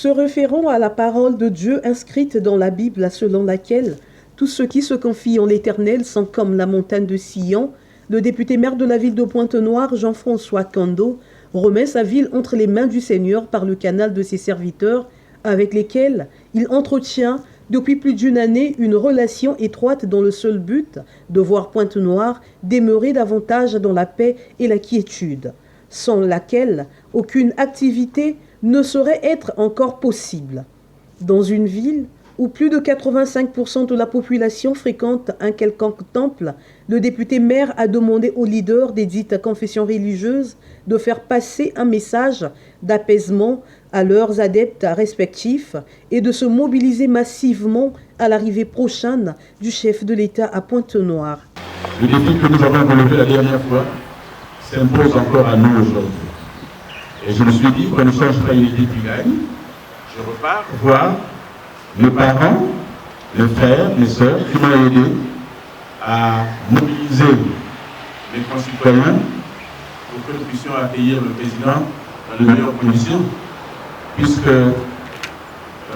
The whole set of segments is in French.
Se référant à la parole de Dieu inscrite dans la Bible selon laquelle tous ceux qui se confient en l'Éternel sont comme la montagne de Sion, le député maire de la ville de Pointe-Noire, Jean-François Kando, remet sa ville entre les mains du Seigneur par le canal de ses serviteurs avec lesquels il entretient depuis plus d'une année une relation étroite dans le seul but de voir Pointe-Noire demeurer davantage dans la paix et la quiétude, sans laquelle aucune activité ne saurait être encore possible. Dans une ville où plus de 85% de la population fréquente un quelconque temple, le député maire a demandé aux leaders des dites confessions religieuses de faire passer un message d'apaisement à leurs adeptes respectifs et de se mobiliser massivement à l'arrivée prochaine du chef de l'État à Pointe-Noire. Le défi que nous avons relevé la dernière fois s'impose encore à nous aujourd'hui. Et je me suis dit, quand nous sommes réunis qui gagne, je repars voir mes parents, mes frères, mes sœurs qui m'ont aidé à mobiliser mes concitoyens pour que nous puissions accueillir le président dans les meilleures conditions. Puisque,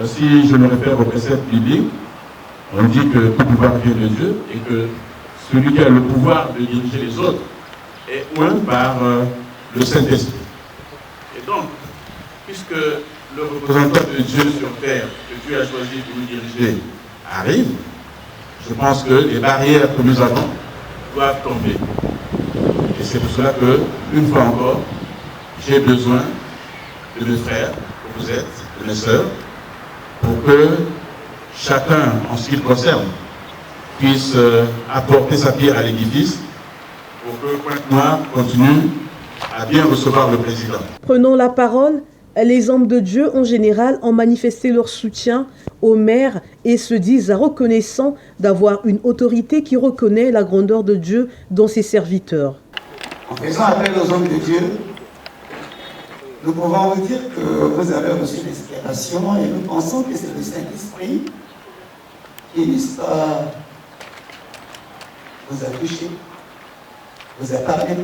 si je me réfère au précepte biblique, on dit que tout pouvoir vient de Dieu et que celui qui a le pouvoir de diriger les autres est oint par le Saint-Esprit. Et donc, puisque le représentant de Dieu sur terre, que Dieu a choisi de nous diriger, arrive, je pense que les barrières que nous avons doivent tomber. Et c'est pour cela que, une fois encore, j'ai besoin de mes frères, que vous êtes, de mes sœurs, pour que chacun, en ce qui le concerne, puisse apporter sa pierre à l'édifice pour que Pointe-Noire continue à bien recevoir le président. Prenant la parole, les hommes de Dieu en général ont manifesté leur soutien au maire et se disent reconnaissants d'avoir une autorité qui reconnaît la grandeur de Dieu dans ses serviteurs. En faisant appel aux hommes de Dieu, nous pouvons vous dire que vous avez reçu l'inspiration et nous pensons que c'est le Saint-Esprit qui, n'est-ce pas, vous a touché, vous a parlé,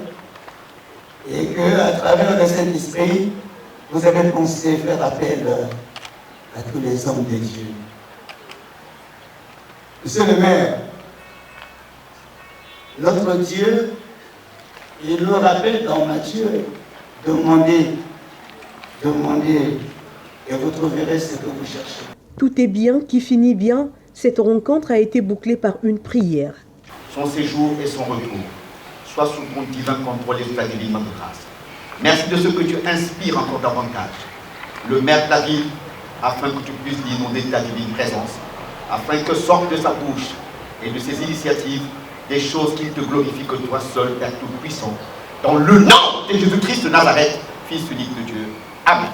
et qu'à travers le Saint-Esprit, vous avez pensé faire appel à tous les hommes de Dieu. Monsieur le maire, notre Dieu, il nous rappelle dans Matthieu, demandez, et vous trouverez ce que vous cherchez. Tout est bien qui finit bien. Cette rencontre a été bouclée par une prière. Son séjour et son retour soient sous ton divin contrôle et sous ta divine main de grâce. Merci de ce que tu inspires encore davantage le maire de la ville, afin que tu puisses l'inonder de ta divine présence, afin que sortent de sa bouche et de ses initiatives des choses qui te glorifient que toi seul, Père Tout-Puissant, dans le nom de Jésus-Christ de Nazareth, Fils unique de Dieu. Amen.